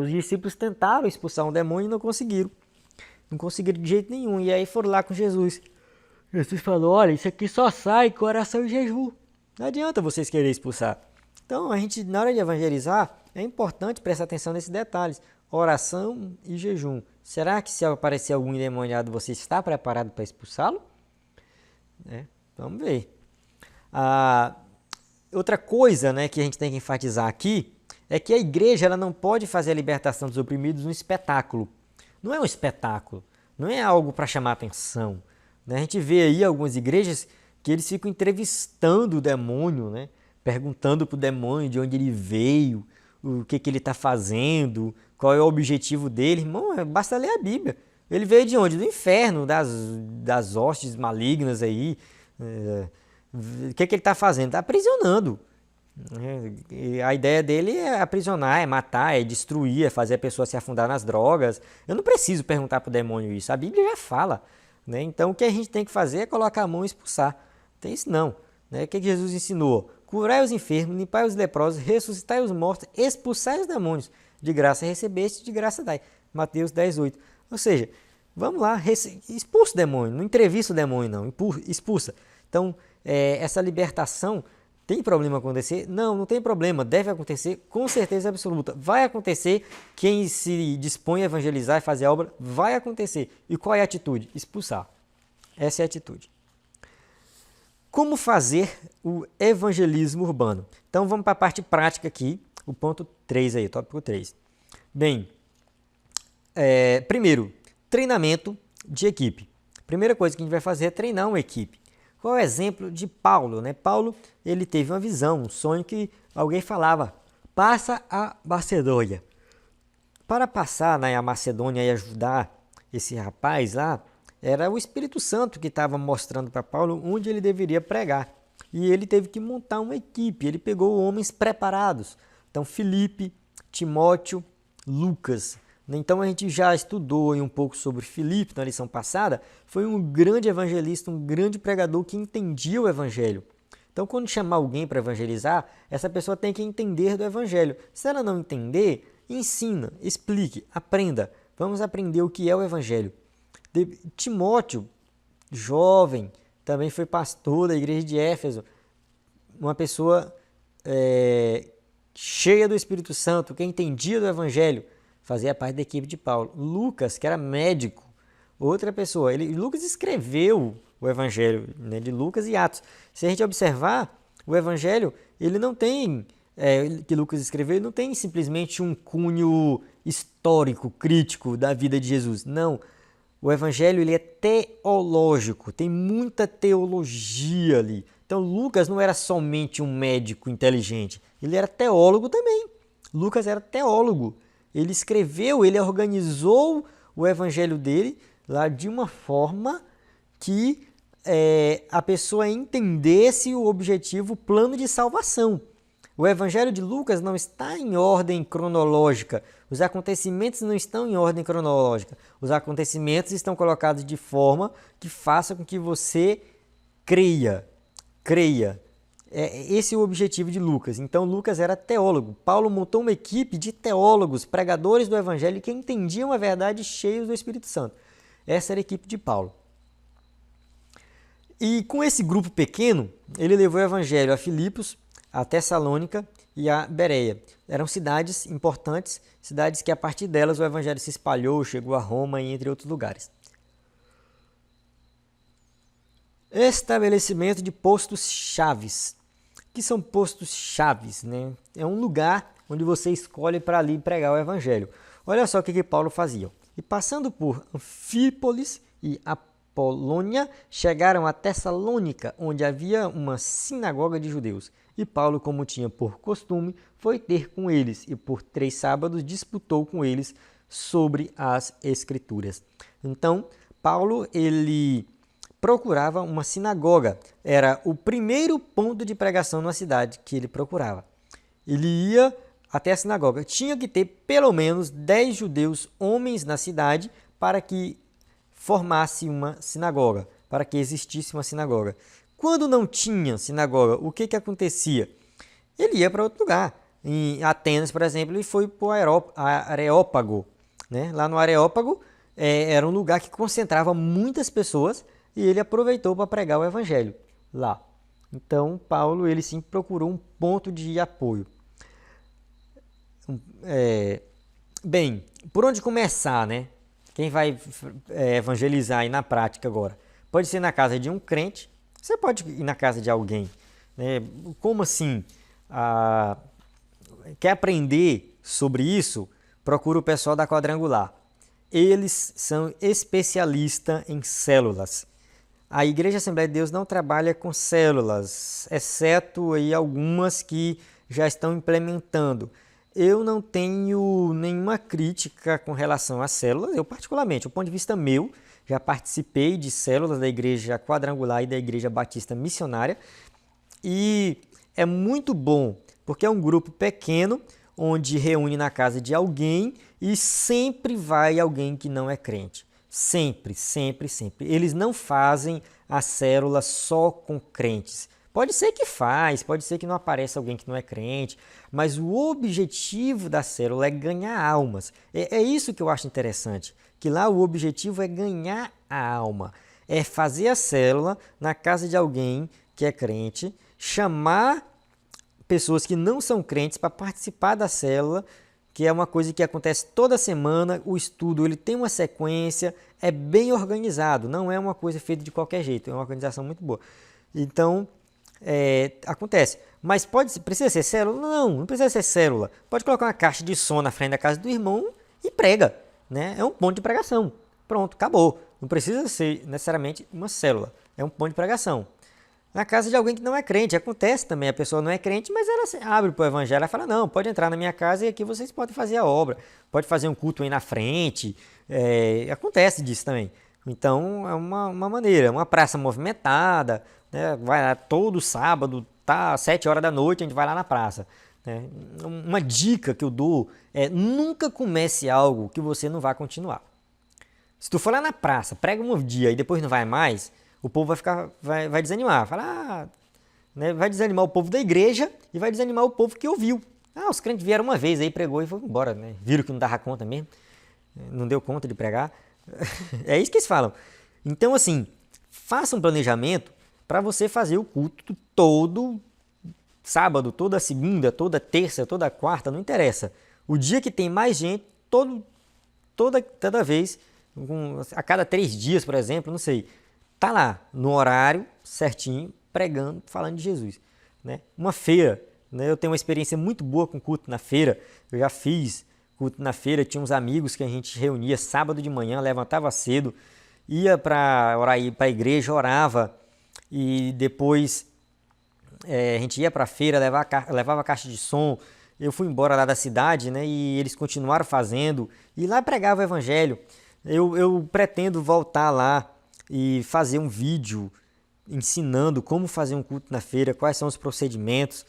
Os discípulos tentaram expulsar um demônio e não conseguiram. Não conseguiram de jeito nenhum. E aí foram lá com Jesus. Jesus falou, olha, isso aqui só sai com oração e jejum. Não adianta vocês quererem expulsar. Então, a gente, na hora de evangelizar, é importante prestar atenção nesses detalhes. Oração e jejum. Será que se aparecer algum endemoniado, você está preparado para expulsá-lo? Vamos ver. Outra coisa, né, que a gente tem que enfatizar aqui é que a igreja ela não pode fazer a libertação dos oprimidos um espetáculo. Não é um espetáculo. Não é algo para chamar atenção. A gente vê aí algumas igrejas que eles ficam entrevistando o demônio, né? Perguntando para o demônio de onde ele veio, o que ele está fazendo, qual é o objetivo dele. Irmão, basta ler a Bíblia. Ele veio de onde? Do inferno, das hostes malignas aí. O que ele está fazendo? Está aprisionando. A ideia dele é aprisionar, é matar, é destruir, é fazer a pessoa se afundar nas drogas. Eu não preciso perguntar para o demônio isso. A Bíblia já fala. Então, o que a gente tem que fazer é colocar a mão e expulsar. Não tem isso não. O que Jesus ensinou? Curai os enfermos, limpai os leprosos, ressuscitai os mortos, expulsai os demônios. De graça recebeste, de graça dai. Mateus 10:8. Ou seja, vamos lá, expulsa o demônio. Não entrevista o demônio, não. Expulsa. Então, essa libertação, tem problema acontecer? Não, não tem problema. Deve acontecer com certeza absoluta. Vai acontecer. Quem se dispõe a evangelizar e fazer a obra, vai acontecer. E qual é a atitude? Expulsar. Essa é a atitude. Como fazer o evangelismo urbano? Então vamos para a parte prática aqui, o ponto 3 aí, tópico 3. Bem, primeiro, treinamento de equipe. Primeira coisa que a gente vai fazer é treinar uma equipe. Qual é o exemplo de Paulo? Paulo ele teve uma visão, um sonho que alguém falava, passa a Macedônia. Para passar a Macedônia e ajudar esse rapaz lá, era o Espírito Santo que estava mostrando para Paulo onde ele deveria pregar. E ele teve que montar uma equipe, ele pegou homens preparados. Então, Filipe, Timóteo, Lucas. Então, a gente já estudou um pouco sobre Filipe na lição passada. Foi um grande evangelista, um grande pregador que entendia o evangelho. Então, quando chamar alguém para evangelizar, essa pessoa tem que entender do evangelho. Se ela não entender, ensina, explique, aprenda. Vamos aprender o que é o evangelho. Timóteo, jovem, também foi pastor da igreja de Éfeso, uma pessoa cheia do Espírito Santo, que entendia do evangelho, fazia parte da equipe de Paulo. Lucas, que era médico, outra pessoa. Lucas escreveu o evangelho, de Lucas e Atos. Se a gente observar, o evangelho, ele não tem, que Lucas escreveu, ele não tem simplesmente um cunho histórico, crítico da vida de Jesus. Não. O evangelho ele é teológico, tem muita teologia ali. Então, Lucas não era somente um médico inteligente, ele era teólogo também. Lucas era teólogo. Ele escreveu, ele organizou o evangelho dele lá de uma forma que a pessoa entendesse o objetivo, o plano de salvação. O evangelho de Lucas não está em ordem cronológica. Os acontecimentos não estão em ordem cronológica. Os acontecimentos estão colocados de forma que faça com que você creia. Esse é o objetivo de Lucas. Então, Lucas era teólogo. Paulo montou uma equipe de teólogos, pregadores do evangelho que entendiam a verdade cheios do Espírito Santo. Essa era a equipe de Paulo. E com esse grupo pequeno, ele levou o evangelho a Filipos, a Tessalônica e a Bereia. Eram cidades importantes, cidades que a partir delas o evangelho se espalhou, chegou a Roma e entre outros lugares. Estabelecimento de postos chaves. O que são postos chaves? É um lugar onde você escolhe para ali pregar o evangelho. Olha só o que Paulo fazia. E passando por Anfípolis e Apolônia, chegaram a Tessalônica, onde havia uma sinagoga de judeus. E Paulo, como tinha por costume, foi ter com eles e por 3 sábados disputou com eles sobre as Escrituras. Então, Paulo, ele procurava uma sinagoga. Era o primeiro ponto de pregação na cidade que ele procurava. Ele ia até a sinagoga. Tinha que ter pelo menos 10 judeus, homens na cidade, para que formasse uma sinagoga, para que existisse uma sinagoga. Quando não tinha sinagoga, o que acontecia? Ele ia para outro lugar. Em Atenas, por exemplo, ele foi para o Areópago. Lá no Areópago era um lugar que concentrava muitas pessoas e ele aproveitou para pregar o evangelho lá. Então, Paulo, ele sim procurou um ponto de apoio. Bem, por onde começar, né? Quem vai evangelizar aí na prática agora? Pode ser na casa de um crente, você pode ir na casa de alguém. Né? Como assim? Quer aprender sobre isso? Procura o pessoal da Quadrangular. Eles são especialistas em células. A Igreja Assembleia de Deus não trabalha com células, exceto aí algumas que já estão implementando. Eu não tenho nenhuma crítica com relação às células, eu particularmente, do ponto de vista meu, já participei de células da Igreja Quadrangular e da Igreja Batista Missionária e é muito bom, porque é um grupo pequeno, onde reúne na casa de alguém e sempre vai alguém que não é crente. Sempre, sempre, sempre. Eles não fazem a célula só com crentes. Pode ser que faz, pode ser que não apareça alguém que não é crente, mas o objetivo da célula é ganhar almas. É isso que eu acho interessante, que lá o objetivo é ganhar a alma, é fazer a célula na casa de alguém que é crente, chamar pessoas que não são crentes para participar da célula, que é uma coisa que acontece toda semana. O estudo ele tem uma sequência, é bem organizado, não é uma coisa feita de qualquer jeito, é uma organização muito boa. Então, acontece. Mas precisa ser célula? Não precisa ser célula. Pode colocar uma caixa de som na frente da casa do irmão e prega. Né? É um ponto de pregação. Pronto, acabou. Não precisa ser necessariamente uma célula, é um ponto de pregação. Na casa de alguém que não é crente, acontece também, a pessoa não é crente, mas ela abre para o evangelho e fala, não, pode entrar na minha casa e aqui vocês podem fazer a obra, pode fazer um culto aí na frente, acontece disso também. Então, é uma maneira, uma praça movimentada, né? Vai lá todo sábado, tá às 7 horas da noite, a gente vai lá na praça. Né? Uma dica que eu dou é, nunca comece algo que você não vai continuar. Se tu for lá na praça, prega um dia e depois não vai mais, o povo vai desanimar, né? Vai desanimar o povo da igreja e vai desanimar o povo que ouviu. Os crentes vieram uma vez, aí pregou e foi embora, né? Viram que não dava conta mesmo, não deu conta de pregar. É isso que eles falam. Então, assim, faça um planejamento para você fazer o culto todo sábado, toda segunda, toda terça, toda quarta, não interessa. O dia que tem mais gente, toda vez, a cada 3 dias, por exemplo, não sei, tá lá no horário certinho, pregando, falando de Jesus. Né? Uma feira, né? Eu tenho uma experiência muito boa com culto na feira, eu já fiz culto na feira, tinha uns amigos que a gente reunia sábado de manhã, levantava cedo, ia para a igreja, orava, e depois a gente ia para a feira, levava a caixa de som. Eu fui embora lá da cidade, né, e eles continuaram fazendo, e lá pregava o evangelho. Eu pretendo voltar lá e fazer um vídeo ensinando como fazer um culto na feira, quais são os procedimentos,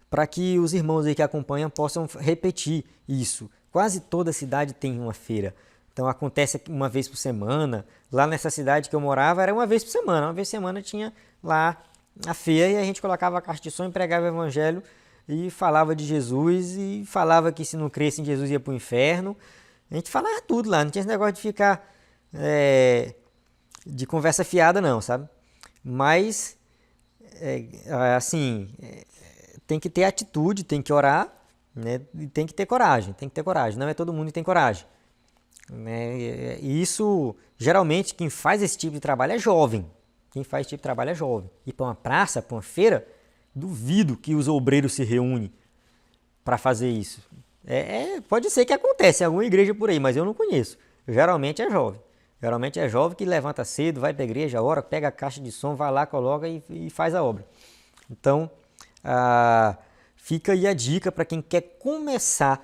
para que os irmãos aí que acompanham possam repetir isso. Quase toda cidade tem uma feira. Então acontece uma vez por semana. Lá nessa cidade que eu morava era uma vez por semana. Uma vez por semana tinha lá a feira e a gente colocava a caixa de som e pregava o evangelho e falava de Jesus e falava que se não cresce em Jesus ia para o inferno. A gente falava tudo lá, não tinha esse negócio de ficar de conversa fiada não, sabe? Mas, tem que ter atitude, tem que orar, né? E tem que ter coragem, Não é todo mundo que tem coragem. Né? E isso, geralmente, quem faz esse tipo de trabalho é jovem. Ir para uma praça, para uma feira, duvido que os obreiros se reúnem para fazer isso. Pode ser que aconteça em alguma igreja por aí, mas eu não conheço. Geralmente é jovem. Geralmente é jovem que levanta cedo, vai para a igreja, ora, pega a caixa de som, vai lá, coloca e faz a obra. Então, fica aí a dica para quem quer começar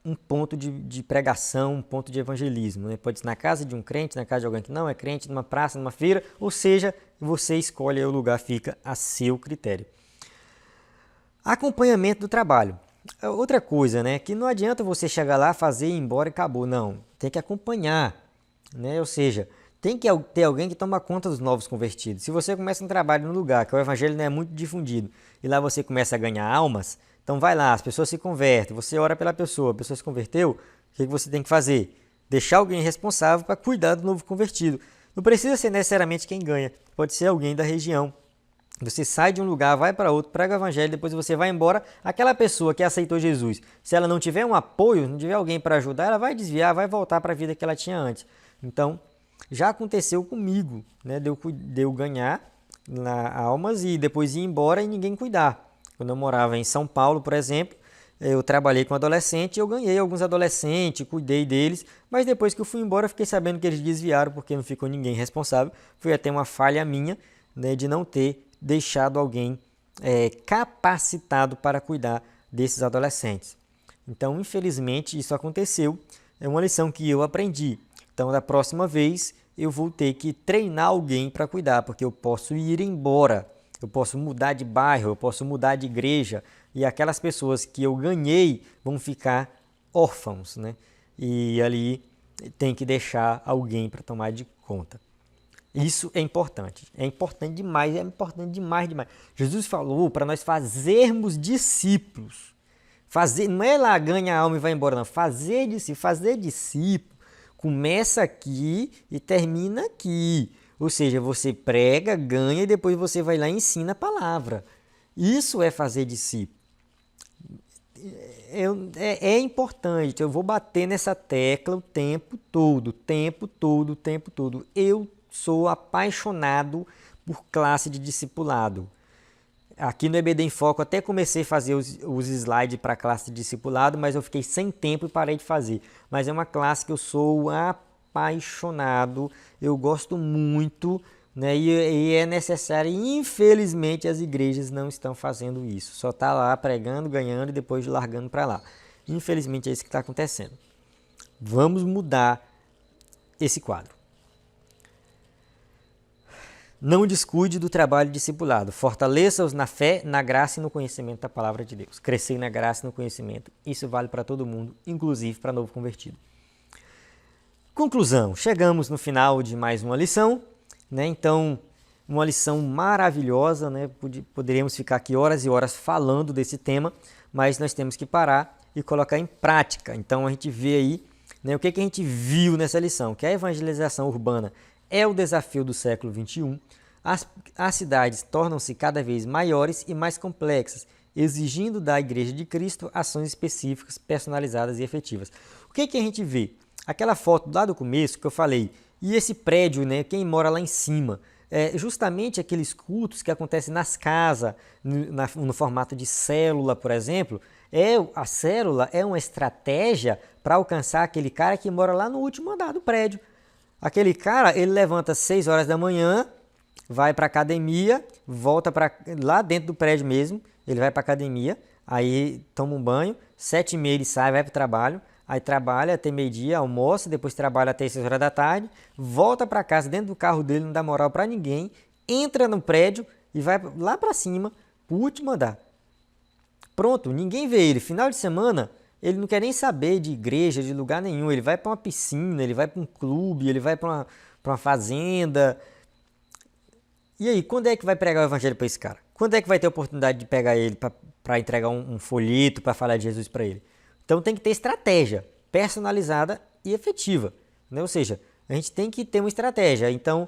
um ponto de pregação, um ponto de evangelismo. Né? Pode ser na casa de um crente, na casa de alguém que não é crente, numa praça, numa feira, ou seja, você escolhe o lugar, fica a seu critério. Acompanhamento do trabalho. Outra coisa, né, que não adianta você chegar lá, fazer, ir embora e acabou. Não, tem que acompanhar. Né? Ou seja, tem que ter alguém que toma conta dos novos convertidos. Se você começa um trabalho num lugar que o evangelho não é muito difundido e lá você começa a ganhar almas, então vai lá, as pessoas se convertem, você ora pela pessoa, a pessoa se converteu, o que você tem que fazer? deixar alguém responsável para cuidar do novo convertido. Não precisa ser necessariamente quem ganha, pode ser alguém da região. Você sai de um lugar, vai para outro, prega o evangelho, depois você vai embora. Aquela pessoa que aceitou Jesus, se ela não tiver um apoio, não tiver alguém para ajudar, ela vai desviar, vai voltar para a vida que ela tinha antes. Então, já aconteceu comigo, né, de eu ganhar almas e depois ir embora e ninguém cuidar. Quando eu morava em São Paulo, por exemplo, eu trabalhei com adolescente e eu ganhei alguns adolescentes, cuidei deles, mas depois que eu fui embora, eu fiquei sabendo que eles desviaram porque não ficou ninguém responsável. Foi até uma falha minha, né, de não ter deixado alguém capacitado para cuidar desses adolescentes. Então, infelizmente, isso aconteceu. É uma lição que eu aprendi. Então, da próxima vez, eu vou ter que treinar alguém para cuidar, porque eu posso ir embora, eu posso mudar de bairro, eu posso mudar de igreja, e aquelas pessoas que eu ganhei vão ficar órfãos, né? E ali tem que deixar alguém para tomar de conta. Isso é importante demais, demais. Jesus falou para nós fazermos discípulos. Não é lá ganha a alma e vai embora, não. Fazer discípulo começa aqui e termina aqui. Ou seja, você prega, ganha e depois você vai lá e ensina a palavra. Isso é fazer discípulo. É importante, eu vou bater nessa tecla o tempo todo. Eu sou apaixonado por classe de discipulado. Aqui no EBD em Foco até comecei a fazer os slides para a classe de discipulado, mas eu fiquei sem tempo e parei de fazer. Mas é uma classe que eu sou apaixonado, eu gosto muito, né? E é necessário, infelizmente as igrejas não estão fazendo isso. Só está lá pregando, ganhando e depois largando para lá. Infelizmente é isso que está acontecendo. Vamos mudar esse quadro. Não descuide do trabalho discipulado. Fortaleça-os na fé, na graça e no conhecimento da palavra de Deus. Crescer na graça e no conhecimento. Isso vale para todo mundo, inclusive para novo convertido. Conclusão. Chegamos no final de mais uma lição, né? Então, uma lição maravilhosa, né? Poderíamos ficar aqui horas e horas falando desse tema, mas nós temos que parar e colocar em prática. Então, a gente vê aí, né, o que a gente viu nessa lição, que a evangelização urbana é o desafio do século XXI. As cidades tornam-se cada vez maiores e mais complexas, exigindo da Igreja de Cristo ações específicas, personalizadas e efetivas. O que a gente vê? Aquela foto lá do começo que eu falei, e esse prédio, né, quem mora lá em cima, justamente aqueles cultos que acontecem nas casas, no formato de célula, por exemplo, a célula é uma estratégia para alcançar aquele cara que mora lá no último andar do prédio. Aquele cara, ele levanta às 6 horas da manhã, vai para a academia, volta para lá dentro do prédio mesmo, ele vai para a academia, aí toma um banho, 7h30 ele sai, vai para o trabalho, aí trabalha até meio-dia, almoça, depois trabalha até 6 horas da tarde, volta para casa dentro do carro dele, não dá moral para ninguém, entra no prédio e vai lá para cima, para o último andar. Pronto, ninguém vê ele. Final de semana, ele não quer nem saber de igreja, de lugar nenhum. Ele vai para uma piscina, ele vai para um clube, ele vai para uma fazenda. E aí, quando é que vai pregar o evangelho para esse cara? Quando é que vai ter oportunidade de pegar ele para entregar um folheto, para falar de Jesus para ele? Então tem que ter estratégia personalizada e efetiva, né? Ou seja, a gente tem que ter uma estratégia. Então,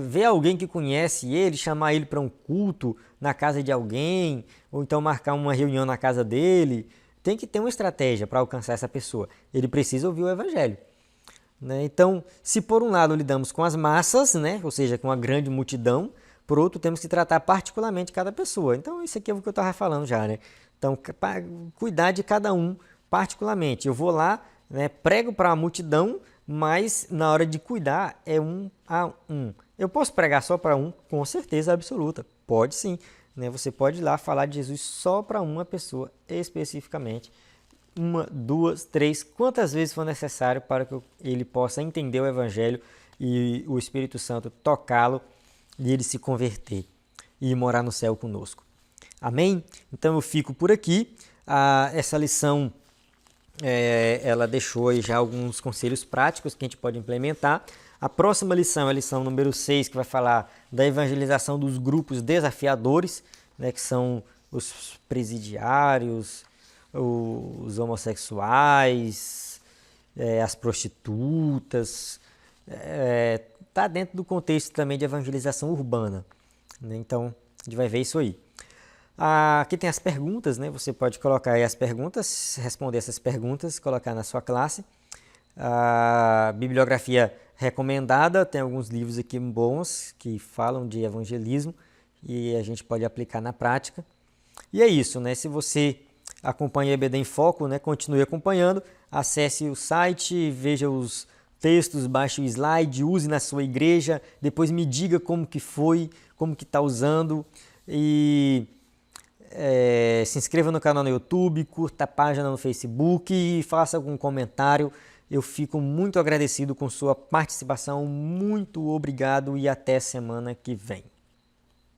ver alguém que conhece ele, chamar ele para um culto na casa de alguém, ou então marcar uma reunião na casa dele. Tem que ter uma estratégia para alcançar essa pessoa. Ele precisa ouvir o evangelho, né? Então, se por um lado lidamos com as massas, né? Ou seja, com a grande multidão, por outro temos que tratar particularmente cada pessoa. Então, isso aqui é o que eu estava falando já, né? Então, cuidar de cada um particularmente. Eu vou lá, né, prego para a multidão, mas na hora de cuidar é um a um. Eu posso pregar só para um? Com certeza absoluta. Pode sim. Né? Você pode ir lá falar de Jesus só para uma pessoa especificamente. 1, 2, 3, quantas vezes for necessário para que ele possa entender o Evangelho e o Espírito Santo tocá-lo e ele se converter e morar no céu conosco. Amém? Então eu fico por aqui. Essa lição ela deixou aí já alguns conselhos práticos que a gente pode implementar. A próxima lição é a lição número 6, que vai falar da evangelização dos grupos desafiadores, né, que são os presidiários, os homossexuais, as prostitutas, está dentro do contexto também de evangelização urbana, né? Então, a gente vai ver isso aí. Aqui tem as perguntas, né? Você pode colocar aí as perguntas, responder essas perguntas, colocar na sua classe. A bibliografia recomendada, tem alguns livros aqui bons que falam de evangelismo e a gente pode aplicar na prática. E é isso, né? Se você acompanha a EBD em Foco, né? Continue acompanhando, acesse o site, veja os textos, baixe o slide, use na sua igreja, depois me diga como que foi, como que está usando e se inscreva no canal no YouTube, curta a página no Facebook e faça algum comentário. Eu fico muito agradecido com sua participação, muito obrigado e até semana que vem.